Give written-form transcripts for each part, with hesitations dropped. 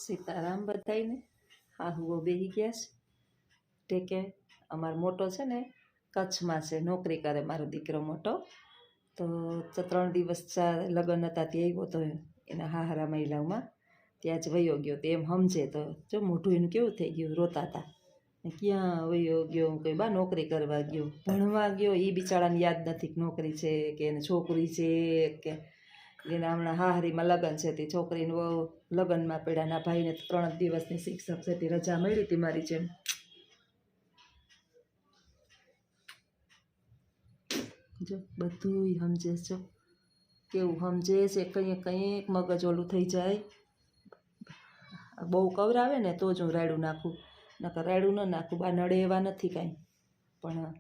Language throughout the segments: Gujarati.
સીતારામ બધાઈને. હા હુઓ બેહી ગયા છે ટેકે. અમારો મોટો છે ને કચ્છમાં છે, નોકરી કરે મારો દીકરો મોટો. તો 3 દિવસ લગ્ન હતા ત્યાં આવ્યો તો એના હાહરા મહિલાઓમાં, ત્યાં જ વયો ગયો. તો એમ સમજે તો જો મોઢું એનું કેવું થઈ ગયું, રોતા હતા. ક્યાં વયો ગયો? કંઈ બા નોકરી કરવા ગયો, ભણવા ગયો. એ બિચારાને યાદ નથી કે નોકરી છે કે એને છોકરી છે કે એના હમણાં હાહરીમાં લગ્ન છે. તે છોકરીને લગ્નમાં પડ્યા. ના ભાઈને 3 દિવસની શિક્ષક છે તે રજા મળી હતી મારી જેમ. જો બધું સમજે જો કેવું સમજે છે. કંઈક મગજ ઓલું થઈ જાય. બહુ કવરાવે ને તો જ હું રાયડું નાખું, નકર રાયડું ન નાખું. બા નડે એવા નથી કાંઈ, પણ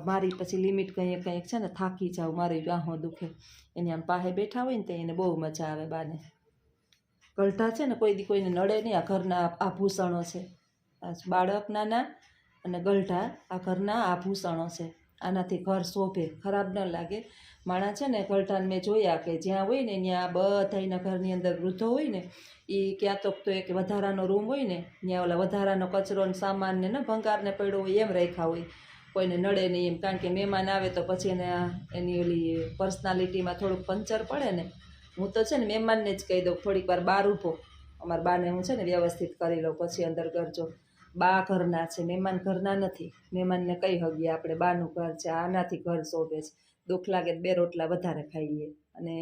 મારી પછી લિમિટ કંઈક છે ને થાકી જાઉં, મારી બાહો દુખે. એની આમ પાસે બેઠા હોય ને તો એને બહુ મજા આવે. બાને ગલઢા છે ને કોઈ દી કોઈને નડે નહીં. આ ઘરના આભૂષણો છે, બાળક નાના અને ગલઢા આ ઘરના આભૂષણો છે. આનાથી ઘર શોભે, ખરાબ ન લાગે. માણસ છે ને ગલઢાને મેં જોયા કે જ્યાં હોય ને ત્યાં બધાના ઘરની અંદર વૃદ્ધો હોય ને એ ક્યાં તો એક વધારાનો રૂમ હોય ને ત્યાં ઓલા વધારાનો કચરો ને સામાન ને ભંગારને પડ્યો હોય એમ રાખ્યા હોય, કોઈને નડે નહીં એમ. કારણ કે મહેમાન આવે તો પછી એની ઓલી પર્સનાલિટીમાં થોડુંક પંચર પડે ને. હું તો છે ને મહેમાનને જ કહી દઉં થોડીક વાર બહાર ઊભો. અમારા બાને હું છે ને વ્યવસ્થિત કરી લઉં, પછી અંદર કરજો. બા ઘરના છે, મહેમાન ઘરના નથી. મહેમાનને કઈ હગીએ આપણે, બાનું ઘર છે, આનાથી ઘર શોભે છે. દુઃખ લાગે 2 રોટલા વધારે ખાઈએ. અને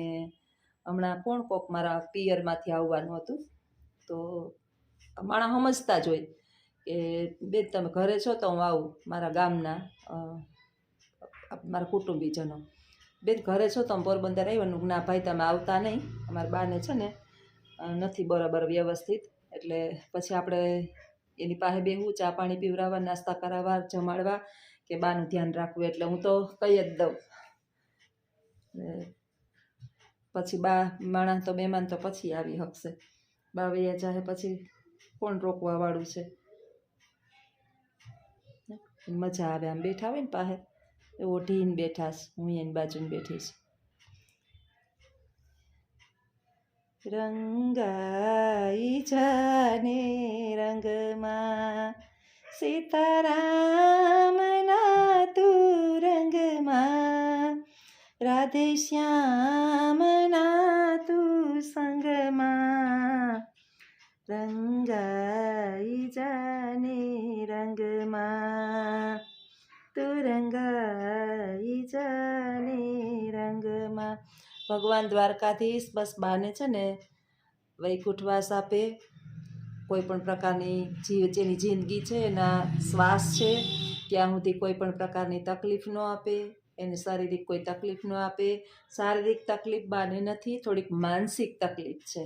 હમણાં કોક મારા પિયરમાંથી આવવાનું હતું, તો માણસ સમજતા જ હોય કે બેન તમે ઘરે છો તો હું આવું. મારા ગામના મારા કુટુંબીજનો, બેન ઘરે છો તો હું પોરબંદર આવ્યું. ના ભાઈ તમે આવતા નહીં, અમારા બાને છે ને નથી બરાબર વ્યવસ્થિત. એટલે પછી આપણે એની પાસે બેહવું, ચા પાણી પીવડાવવા, નાસ્તા કરાવવા, જમાડવા કે બાનું ધ્યાન રાખવું. એટલે હું તો કહી જ દઉં. પછી બા માણસ તો મહેમાન તો પછી આવી શકશે. બા વૈયા ચાહે પછી કોણ રોકવા વાળું છે? મજા આવે આમ બેઠા હોય ને પાસે એવો ઢીન બેઠા છે. હું એની બાજુમાં બેઠીશ. રંગાઈ જાને રંગમાં સીતારામના તું રંગમાં, રાધે શ્યામના તું સંગમાં. રંગાઈ જાને રંગમાં, તું રંગાઈ જાને રંગમાં. ભગવાન દ્વારકાધીશ બસ બાને છે ને વૈકુંઠવાસ આપે. કોઈ પણ પ્રકારની જેની જિંદગી છે, એના શ્વાસ છે ત્યાં સુધી કોઈ પણ પ્રકારની તકલીફ ન આપે. એને શારીરિક કોઈ તકલીફ ન આપે. શારીરિક તકલીફ બાને નથી, થોડીક માનસિક તકલીફ છે.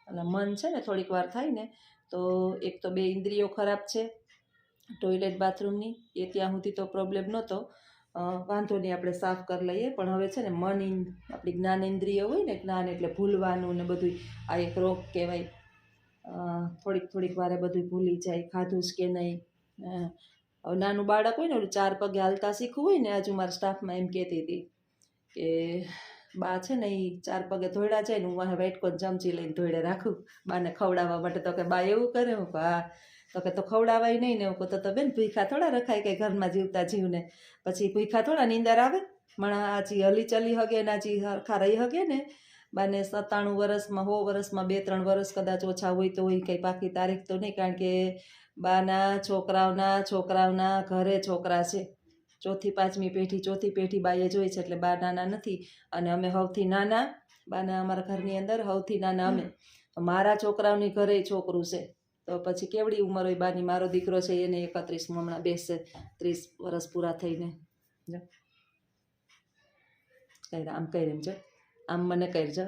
અને મન છે ને થોડીક વાર થાય ને તો એક તો 2 ઇન્દ્રિયો ખરાબ છે, ટોયલેટ બાથરૂમની. એ ત્યાં સુધી તો પ્રોબ્લેમ નહોતો, વાંધો નહીં આપણે સાફ કરી લઈએ. પણ હવે છે ને મન આપણી જ્ઞાનેન્દ્રિય હોય ને, જ્ઞાન એટલે ભૂલવાનું ને બધું, આ એક રોગ કહેવાય. થોડીક વારે બધું ભૂલી જાય, ખાધું જ કે નહીં. નાનું બાળક હોય ને ઓલું 4 પગે હાલતા શીખવું હોય ને, આજુ મારા સ્ટાફમાં એમ કહેતી હતી કે બા છે ને એ 4 પગે ધોયડા જાય ને હું વાહે વાઇટકો ચમચી લઈને ધોયડે રાખું બાને ખવડાવવા માટે. તો કે બા એવું કરે? હું કહું હા. તો કે તો ખવડાવાય નહીં ને? હું કહું તો બેન ભૂખા થોડા રખાય કંઈ ઘરમાં જીવતા જીવને. પછી ભૂખા થોડા નીંદર આવે? મણા આજી હલી ચલી હગે ને આજી હરખા રહી હગે ને? બાને 97 વર્ષમાં 100 વર્ષમાં 2-3 વર્ષ કદાચ ઓછા હોય તો હોય, કંઈ પાકી તારીખ તો નહીં. કારણ કે બાના છોકરાઓના ઘરે છોકરા છે. 4થી 5મી પેઢી, 4થી પેઢી બાએ જોઈ છે. એટલે બા નાના નથી. અને અમે સૌથી નાના, બાના અમારા ઘરની અંદર સૌથી નાના અમે. મારા છોકરાઓની ઘરે છોકરું છે. તો પછી કેવડી ઉંમર હોય બાની? મારો દીકરો છે એને 31માં હમણાં બેસશે, 30 વર્ષ પૂરા થઈને. કઈ આમ કઈ રેમ છે, આમ મને કરજો.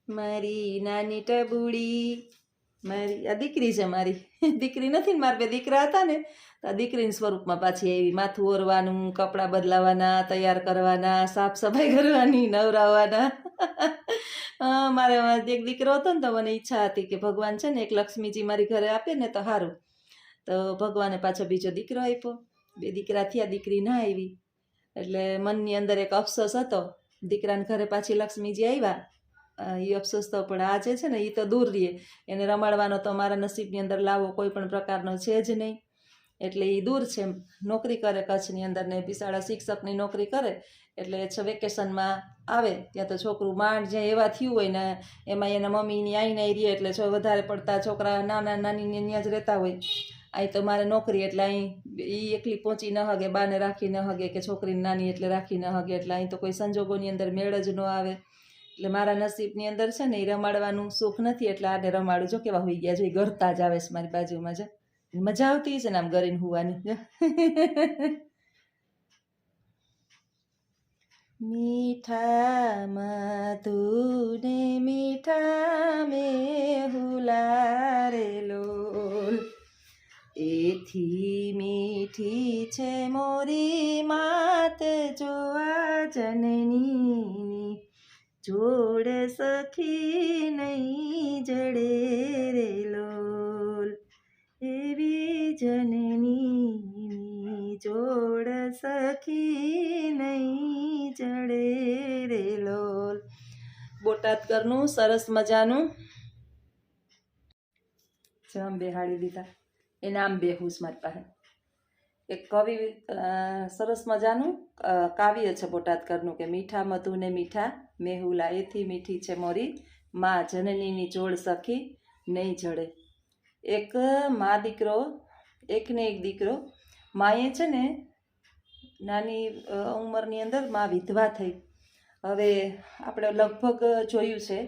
મારી નાની ટબુડી, મારી આ દીકરી છે. મારી દીકરી નથી ને, મારા 2 દીકરા હતા ને તો આ દીકરીના સ્વરૂપમાં પાછી આવી. માથું ઓરવાનું, કપડાં બદલાવાના, તૈયાર કરવાના, સાફ સફાઈ કરવાની, નવરાવવાના. મારે એક દીકરો હતો ને તો મને ઈચ્છા હતી કે ભગવાન છે ને એક લક્ષ્મીજી મારી ઘરે આપે ને તો સારું. તો ભગવાને પાછો બીજો દીકરો આપ્યો. 2 દીકરા થયા, દીકરી ના આવી. એટલે મનની અંદર એક અફસોસ હતો. દીકરાને ઘરે પાછી લક્ષ્મીજી આવ્યા એ અફસોસ તો પણ આ જે છે ને એ તો દૂર રહીએ, એને રમાડવાનો તો અમારા નસીબની અંદર લાવો કોઈ પણ પ્રકારનો છે જ નહીં. એટલે એ દૂર છે, નોકરી કરે કચ્છની અંદર ને બિસાડા શિક્ષકની નોકરી કરે. એટલે વેકેશનમાં આવે ત્યાં તો છોકરું માંડ જ્યાં એવા થયું હોય ને એમાં એના મમ્મીની આઈને રહીએ એટલે વધારે પડતા છોકરા નાના નાનીને ત્યાં જ રહેતા હોય. અહીં તો મારે નોકરી એટલે અહીં એ એકલી પહોંચી ન હગે, બાને રાખી ન હગે કે છોકરીને નાની એટલે રાખી ન હગે. એટલે અહીં તો કોઈ સંજોગોની અંદર મેળ જ ન આવે. એટલે મારા નસીબની અંદર છે ને એ રમાડવાનું સુખ નથી. એટલે આને રમાડું. જો કેવા હોઈ ગયા છે, એ ગરતા જ આવે છે મારી બાજુમાં. જ મજા આવતી છે ને આમ કરીને હુવાની. મીઠા મધુને મીઠા મેહુલા રે લોલ, એથી મીઠી છે મોરી માત જોવા જનની, જોડ સખી નહીં જડે રે લોલ, એવી જનની જોડ સખી નહીં જડે રે લોલ. બોટાદકરનું સરસ મજાનું જમ બેહાડી દીધા. એ નામ બેહુસ મારી પાસે એક કવિ સરસ મજાનું કાવ્ય છે બોટાદકરનું કે મીઠા મધુ ને મીઠા મેહુલા, એથી મીઠી છે મોરી માં જનનીની જોડ સખી નહીં જડે. એક મા દીકરો, એકને એક દીકરો. માએ છે ને નાની ઉંમરની અંદર માં વિધવા થઈ. હવે આપણે લગભગ જોયું છે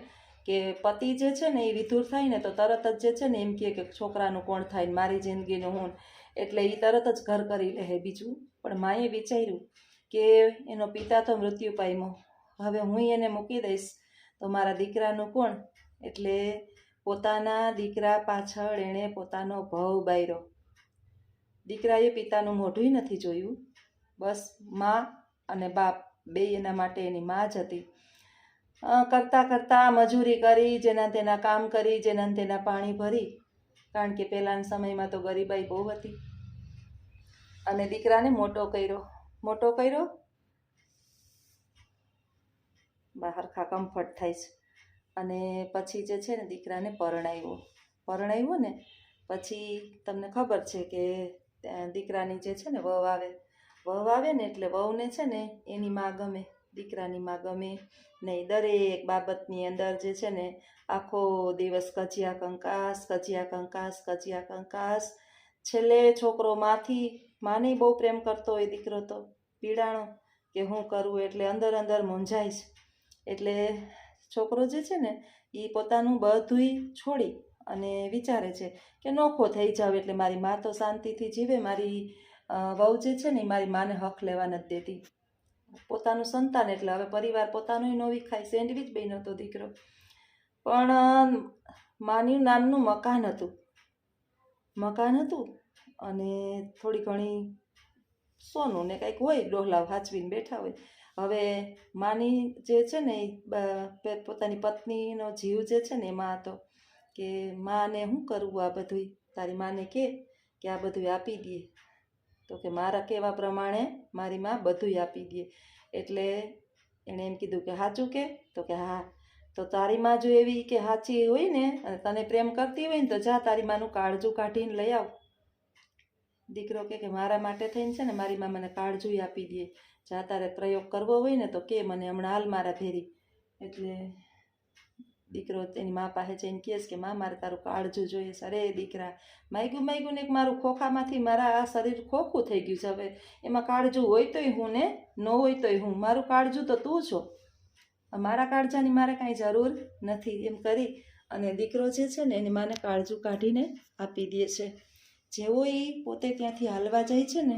કે પતિ જે છે ને એ વિધુર થાય ને તો તરત જ જે છે ને એમ કહે કે છોકરાનું કોણ થાય ને મારી જિંદગીનું હું. એટલે એ તરત જ ઘર કરી લે બીજું. પણ માએ વિચાર્યું કે એનો પિતા તો મૃત્યુ પામ્યો, હવે હું એને મૂકી દઈશ તો મારા દીકરાનું કોણ. એટલે પોતાના દીકરા પાછળ એણે પોતાનો ભવ બાર્યો. દીકરાએ પિતાનું મોઢું નથી જોયું. બસ મા અને બાપ બે એના માટે એની મા જ હતી. કરતાં કરતાં મજૂરી કરી, જેના તેના કામ કરી, જેના તેના પાણી ભરી. કારણ કે પહેલાંના સમયમાં તો ગરીબાઈ બહુ હતી. અને દીકરાને મોટો કર્યો બહાર કમ્ફર્ટ થાય છે. અને પછી જે છે ને દીકરાને પરણાવ્યો ને પછી તમને ખબર છે કે દીકરાની જે છે ને વહુ આવે ને એટલે વહુને છે ને એની માં ગમે, દીકરાની માં ગમે નહીં. દરેક બાબતની અંદર જે છે ને આખો દિવસ કજિયા કંકાસ. છેલ્લે છોકરો માને બહુ પ્રેમ કરતો હોય, દીકરો તો પીડાણો કે હું કરું એટલે અંદર અંદર મૂંઝાય છે. એટલે છોકરો જે છે ને એ પોતાનું બધુંય છોડી અને વિચારે છે કે નોખો થઈ જાવ એટલે મારી મા તો શાંતિથી જીવે, મારી વહુ જે છે ને એ મારી માને હક લેવા નથી દેતી. પોતાનું સંતાન એટલે હવે પરિવાર પોતાનું ન વિખાય, સેન્ડવિચ બન્યો હતો દીકરો. પણ માનું નામનું મકાન હતું અને થોડી ઘણી સોનું ને કંઈક હોય, ડોહલા હાચવીને બેઠા હોય. હવે માની જે છે ને એ પોતાની પત્નીનો જીવ જે છે ને એમાં હતો કે માને શું કરવું આ બધું. તારી માને કે આ બધું આપી દે. તો કે મારા કહેવા પ્રમાણે મારી માં બધું આપી દે. એટલે એણે એમ કીધું કે સાચું કે? તો કે હા. તો તારી માં જો એવી કે સાચી હોય ને અને તને પ્રેમ કરતી હોય ને તો જા તારી માનું કાળજું કાઢીને લઈ આવ. દીકરો કે મારા માટે થઈને છે ને મારી માં મને કાળજું આપી દે. જા તારે પ્રયોગ કરવો હોય ને તો કે મને હમણાં હાલ મારા ભેરી. એટલે દીકરો એની મા પાસે જઈને કહે કે માં મારે તારું કાળજું જોઈએ છે. અરે દીકરા, માગ્યું ને મારું ખોખામાંથી મારા આ શરીર ખોખું થઈ ગયું છે. હવે એમાં કાળજું હોય તોય હું ને ન હોય તોય હું, મારું કાળજું તો તું છો, મારા કાળજાની મારે કાંઈ જરૂર નથી. એમ કરી અને દીકરો જે છે ને એની માને કાળજું કાઢીને આપી દે છે. જેવો એ પોતે ત્યાંથી હાલવા જાય છે ને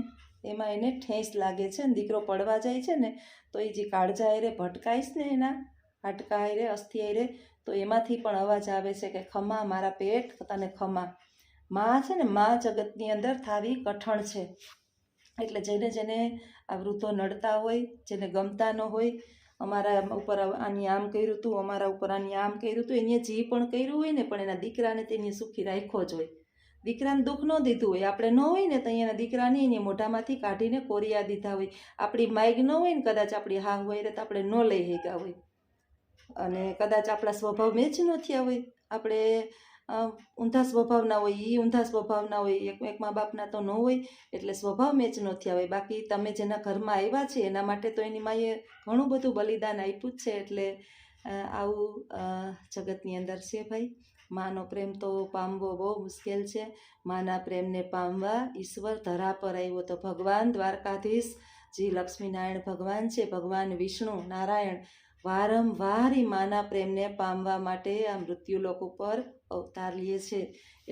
એમાં એને ઠેસ લાગે છે ને દીકરો પડવા જાય છે ને તો એ જે કાળજા આયરે ભટકાઈશ ને એના હાડકા આયરે અસ્થિ આયરે તો એમાંથી પણ અવાજ આવે છે કે ખમા મારા પેટ તને ખમા. માં છે ને માં જગતની અંદર થાવી કઠણ છે. એટલે જેને આ વૃદ્ધો નડતા હોય, જેને ગમતા ન હોય, અમારા ઉપર આની આમ કર્યું હતું, અમારા ઉપર આની આમ કર્યું હતું, એને જે પણ કર્યું હોય ને પણ એના દીકરાને તેની સુખી રાખ્યો જ હોય. દીકરાને દુઃખ ન દીધું હોય, આપણે ન હોય ને તો અહીંયાના દીકરાને એને મોઢામાંથી કાઢીને કોરિયા દીધા હોય. આપણી માઈગ ન હોય ને કદાચ આપણી હા હોય તો આપણે ન લઈ શક્યા હોય. અને કદાચ આપણા સ્વભાવ મેચ ન થયા હોય, આપણે ઊંધા સ્વભાવના હોય, એ ઊંધા સ્વભાવના હોય, એક મા બાપના તો ન હોય, એટલે સ્વભાવ મેચ ન થયા હોય. બાકી તમે જેના ઘરમાં આવ્યા છે એના માટે તો એની માએ ઘણું બધું બલિદાન આપ્યું જ છે. એટલે આવું જગતની અંદર છે ભાઈ. માનો પ્રેમ તો પામવો બહુ મુશ્કેલ છે. માના પ્રેમને પામવા ઈશ્વર ધરા પર આવ્યો તો ભગવાન દ્વારકાધીશ જે લક્ષ્મીનારાયણ ભગવાન છે, ભગવાન વિષ્ણુ નારાયણ વારંવાર માના પ્રેમને પામવા માટે આ મૃત્યુલોક ઉપર અવતાર લે છે.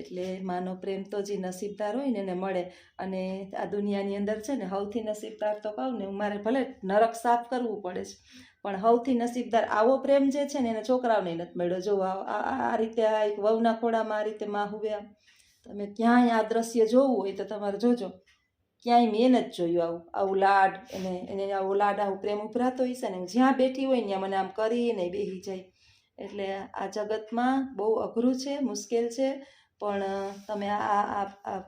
એટલે માનો પ્રેમ તો જે નસીબદાર હોય ને એને મળે. અને આ દુનિયાની અંદર છે ને સૌથી નસીબદાર તો કહું ને, મારે ભલે નરક સાફ કરવું પડે છે, પણ સૌથી નસીબદાર આવો પ્રેમ જે છે ને એને છોકરાઓને નથી મળ્યો. જો આ રીતે આ એક વહુના ખોળામાં આ રીતે માં હુવે, તમે ક્યાંય આ દ્રશ્ય જોવું હોય તો તમારે જોજો, ક્યાંય મેં જ જોયું આવું લાડ, એને આવો લાડ, આવું પ્રેમ ઉભરાતો હશે ને, જ્યાં બેઠી હોય ત્યાં મને આમ કરીને બેસી જાય. એટલે આ જગતમાં બહુ અઘરું છે, મુશ્કેલ છે, પણ તમે આ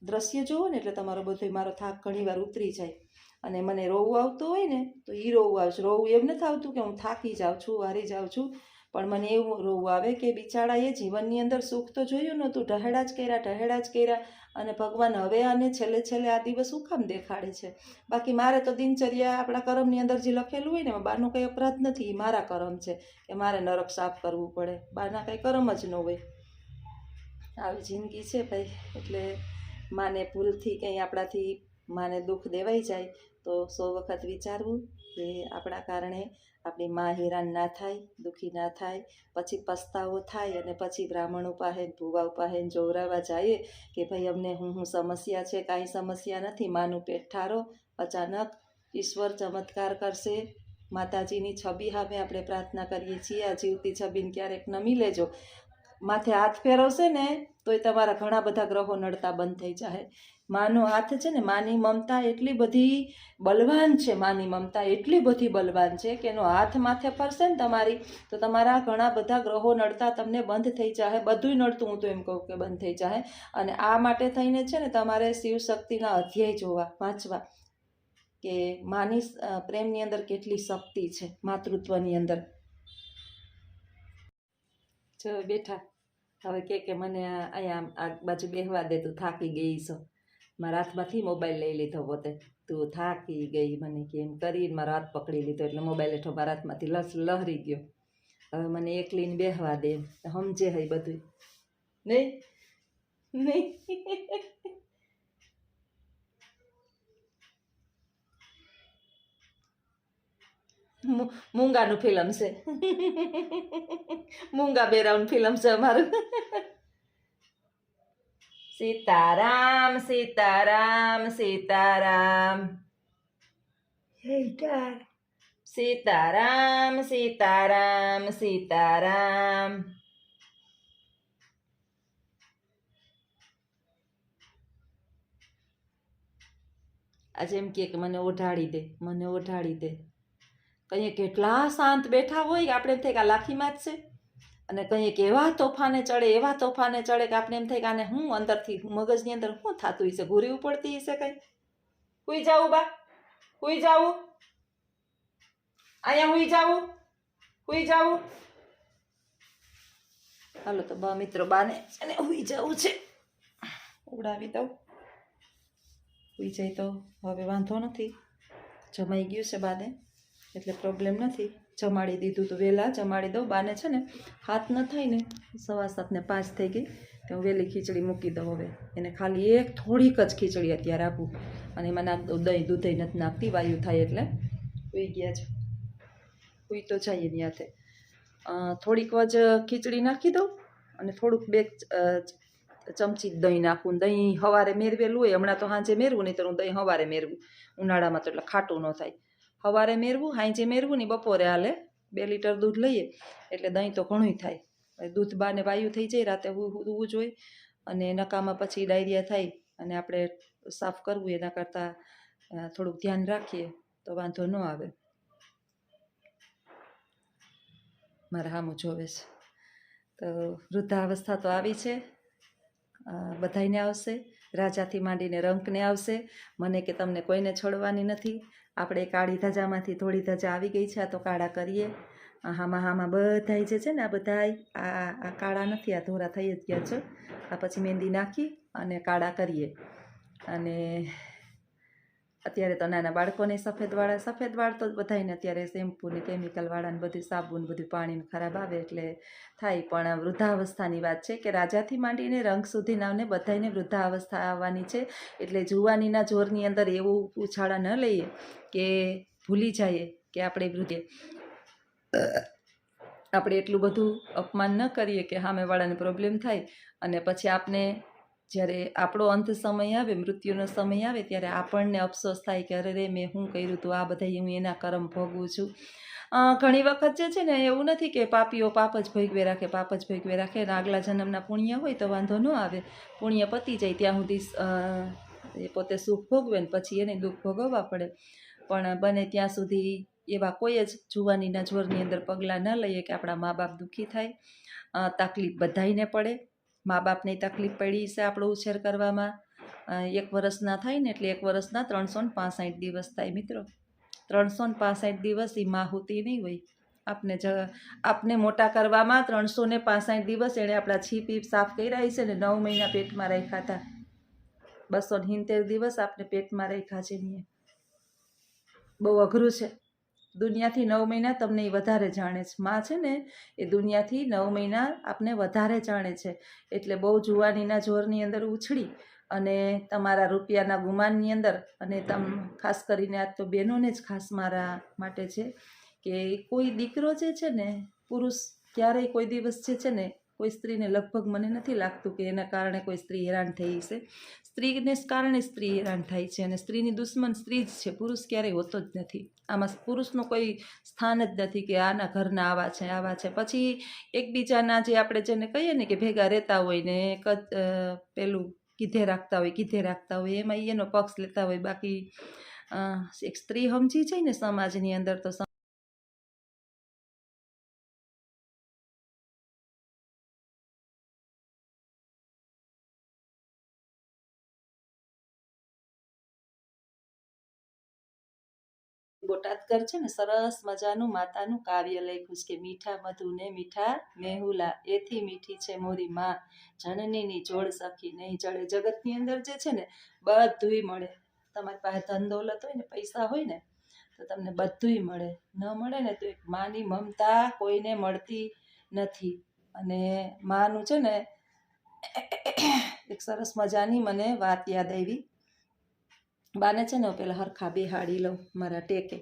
દ્રશ્ય જુઓ ને એટલે તમારો બધો મારો થાક ઘણીવાર ઉતરી જાય. અને મને રોવું આવતું હોય ને તો એ રોવું આવશે. રોવું એમ નથી આવતું કે હું થાકી જાઉં છું, હારી જાઉં છું, પણ મને એવું રોવું આવે કે બિચારાએ જીવનની અંદર સુખ તો જોયું નહોતું, ઢહેડા જ કર્યા, અને ભગવાન હવે આને છેલ્લે આ દિવસ શું કામ દેખાડે છે. બાકી મારે તો દિનચર્યા આપણા કર્મની અંદર જે લખેલું હોય ને, બહારનું કંઈ અપરાધ નથી, એ મારા કર્મ છે કે મારે નરક સાફ કરવું પડે, બહારના કંઈ કર્મ જ ન હોય. આવી જિંદગી છે ભાઈ. એટલે માને ભૂલથી કંઈ આપણાથી માને દુઃખ દેવાઈ જાય તો 100 વખત વિચારવું કે આપણા કારણે આપણી મા હેરાન ના થાય, દુઃખી ના થાય, પછી પસ્તાવો થાય, અને પછી બ્રાહ્મણ ઉપાહે, ભૂવા ઉપાહે જોવરાવા જાય કે ભાઈ અમને હું સમસ્યા છે. કાંઈ સમસ્યા નથી, માનું પેટ ઠારો, અચાનક ઈશ્વર ચમત્કાર કરશે. માતાજીની છબી સામે આપણે પ્રાર્થના કરીએ છીએ, આ જીવતી છબીને ક્યારેક નમી લેજો. માથે હાથ ફેરવશે ને તોય તમારા ઘણા બધા ગ્રહો નડતા બંધ થઈ જાય. માનો હાથ છે ને, માની મમતા એટલી બધી બલવાન છે, માની મમતા એટલી બધી બલવાન છે કે એનો હાથ માથે ફરશે ને તમારી, તો તમારા ઘણા બધા ગ્રહો નડતા તમને બંધ થઈ જાય. બધુંય નડતું હું તો એમ કહું કે બંધ થઈ જાય. અને આ માટે થઈને છે ને તમારે શિવશક્તિના અધ્યાય જોવા, વાંચવા, કે માની પ્રેમની અંદર કેટલી શક્તિ છે, માતૃત્વની અંદર. જો બેઠા હવે કે મને અહીંયા આ બાજુ બેહવા દે, તું થાકી ગઈ છો. મારા હાથમાંથી મોબાઈલ લઈ લીધો પોતે, તું થાકી ગઈ મને કે એમ કરીને મારો હાથ પકડી લીધો, એટલે મોબાઈલ હેઠો મારા હાથમાંથી લહરી ગયો. હવે મને એકલીને બેહવા દે, સમજે હઈ બધું નહીં. મૂંગાનું ફિલ્મ છે, મૂંગા બેરાઉન ફિલ્મ છે અમારું. સીતારામ સીતારામ સીતારામ, સીતારામ સીતારામ સીતારામ. આજે એમ કે મને ઓઢાડી દે, મને ઓઢાડી દે. કંઈ કેટલા શાંત બેઠા હોય કે આપણે એમ થાય કે આ લાખીમાં જ છે, અને કંઈક એવા તોફાને ચડે કે આપણે એમ થાય કે આને હું અંદરથી મગજની અંદર શું થતું હશે, ઘૂરી પડતી હશે કંઈ. હુઈ જાવું બા, હુઈ જાવું, અહીંયા હુઈ જાવું. હાલો તો બા મિત્રો, બાને અને હુઈ જવું છે, ઉડાવી દઉં. હુઈ જાય તો હવે વાંધો નથી, જમાઈ ગયું છે બાને, એટલે પ્રોબ્લેમ નથી. જમાડી દીધું તો વહેલા જમાડી દઉં. બાને છે ને હાથ ન થાય ને 7:15 થઈ ગઈ તો હું વહેલી ખીચડી મૂકી દઉં. હવે એને ખાલી એક થોડીક જ ખીચડી અત્યારે આપું, અને એમાં નાખ દઉં દહીં. દૂધઈ નથી નાખતી, વાયુ થાય એટલે. સુઈ ગયા છે, સુઈ તો જાય એની હાથે. થોડીક જ ખીચડી નાખી દઉં, અને થોડુંક 2 ચમચી દહીં નાખું. દહીં સવારે મેરવેલું હોય, હમણાં તો સાંજે મેરવું, નહીં તો હું દહીં સવારે મેરવું. ઉનાળામાં તો એટલે ખાટું ન થાય. સવારે મેરવું, સાંજે મેરવું ને બપોરે હાલે. 2 લીટર દૂધ લઈએ એટલે દહીં તો ઘણું થાય. દૂધ બાને વાયુ થઈ જાય, રાતે સૂવું જોઈએ, અને નકામાં પછી ડાયરિયા થાય, અને આપણે સાફ કરવું એના કરતાં થોડુંક ધ્યાન રાખીએ તો વાંધો ન આવે. મારા સામું જોવે છે. તો વૃદ્ધાવસ્થા તો આવી છે, બધાયને આવશે, રાજાથી માંડીને રંકને આવશે. મને કે તમને કોઈને છોડવાની નથી. આપણે કાળી ધજામાંથી ધોળી ધજા આવી ગઈ છે, આ તો કાળા કરીએ. હામાં બધાય જે છે ને આ બધાય આ કાળા નથી, આ ધોરા થઈ જ ગયા છે. આ પછી મહેંદી નાખી અને કાળા કરીએ. અને અત્યારે તો નાના બાળકોને સફેદ વાળ તો બધાયને અત્યારે શેમ્પૂ ને કેમિકલવાળા ને બધું સાબુ ને બધું પાણીને ખરાબ આવે એટલે થાય. પણ વૃદ્ધાવસ્થાની વાત છે કે રાજાથી માંડીને રંગ સુધી નાવને બધાને વૃદ્ધાવસ્થા આવવાની છે. એટલે જુવાનીના જોરની અંદર એવું ઉછાળા ન લઈએ કે ભૂલી જઈએ કે આપણે એટલું બધું અપમાન ન કરીએ કે સામેવાળાને પ્રોબ્લેમ થાય. અને પછી આપને જ્યારે આપણો અંત સમય આવે, મૃત્યુનો સમય આવે, ત્યારે આપણને અફસોસ થાય કે અરે રે મેં શું કર્યું હતું, આ બધા હું એના કર્મ ભોગવું છું. ઘણી વખત જે છે ને એવું નથી કે પાપીઓ પાપ જ ભોગવે રાખે, પાપ જ ભોગવે રાખે. આગલા જન્મના પુણ્ય હોય તો વાંધો ન આવે, પુણ્ય પતી જાય ત્યાં સુધી એ પોતે સુખ ભોગવે ને પછી એને દુઃખ ભોગવવા પડે. પણ બને ત્યાં સુધી એવા કોઈ જ જુવાનીના જોરની અંદર પગલાં ન લઈએ કે આપણા મા બાપ દુઃખી થાય. તકલીફ બધાયને પડે, મા બાપને તકલીફ પડી છે આપણો ઉછેર કરવામાં. 1 વર્ષના થાય ને એટલે 1 વર્ષના 365 દિવસ થાય મિત્રો. 365 દિવસ એ માહુતિ નહીં હોય. આપને મોટા કરવામાં 365 દિવસ એણે આપણા છીપ સાફ કર્યા છે ને 9 મહિના પેટમાં રાખ્યા હતા. 270 દિવસ આપણે પેટમાં રાખ્યા છે ને. બહુ અઘરું છે. દુનિયાથી 9 મહિના તમને એ વધારે જાણે છે. માં છે ને એ દુનિયાથી 9 મહિના આપને વધારે જાણે છે. એટલે બહુ જુવાનીના જોરની અંદર ઉછળી અને તમારા રૂપિયાના ગુમાનની અંદર, અને ખાસ કરીને આજ તો બહેનોને જ ખાસ મારા માટે છે કે કોઈ દીકરો જે છે ને, પુરુષ ક્યારેય કોઈ દિવસ જે છે ને કોઈ સ્ત્રીને, લગભગ મને નથી લાગતું કે એના કારણે કોઈ સ્ત્રી હેરાન થઈ છે. સ્ત્રીને કારણે સ્ત્રી હેરાન થાય છે, અને સ્ત્રીની દુશ્મન સ્ત્રી જ છે, પુરુષ ક્યારેય હોતો જ નથી. આમાં પુરુષનું કોઈ સ્થાન જ નથી કે આના ઘરના આવા છે. પછી એકબીજાના જે આપણે જેને કહીએ ને કે ભેગા રહેતા હોય ને પેલું કીધે રાખતા હોય એમાં એનો પક્ષ લેતા હોય. બાકી એક સ્ત્રી સમજી જાય ને સમાજની અંદર તો બોટાદકર છે ને સરસ મજાનું માતાનું કાવ્ય લખ્યું છે કે મીઠા મધુ ને મીઠા મેહુલા, એથી મીઠી છે મોરી માં, જનનીની જોડ સખી નહીં જડે. જગતની અંદર જે છે ને બધુંય મળે. તમારી પાસે ધન દોલત હોય ને, પૈસા હોય ને તો તમને બધુંય મળે. ન મળે ને તો એક માની મમતા કોઈને મળતી નથી. અને માનું છે ને એક સરસ મજાની મને વાત યાદ આવી. બાને છે ને પેલા હરખા બેહાડી લઉં મારા ટેકે.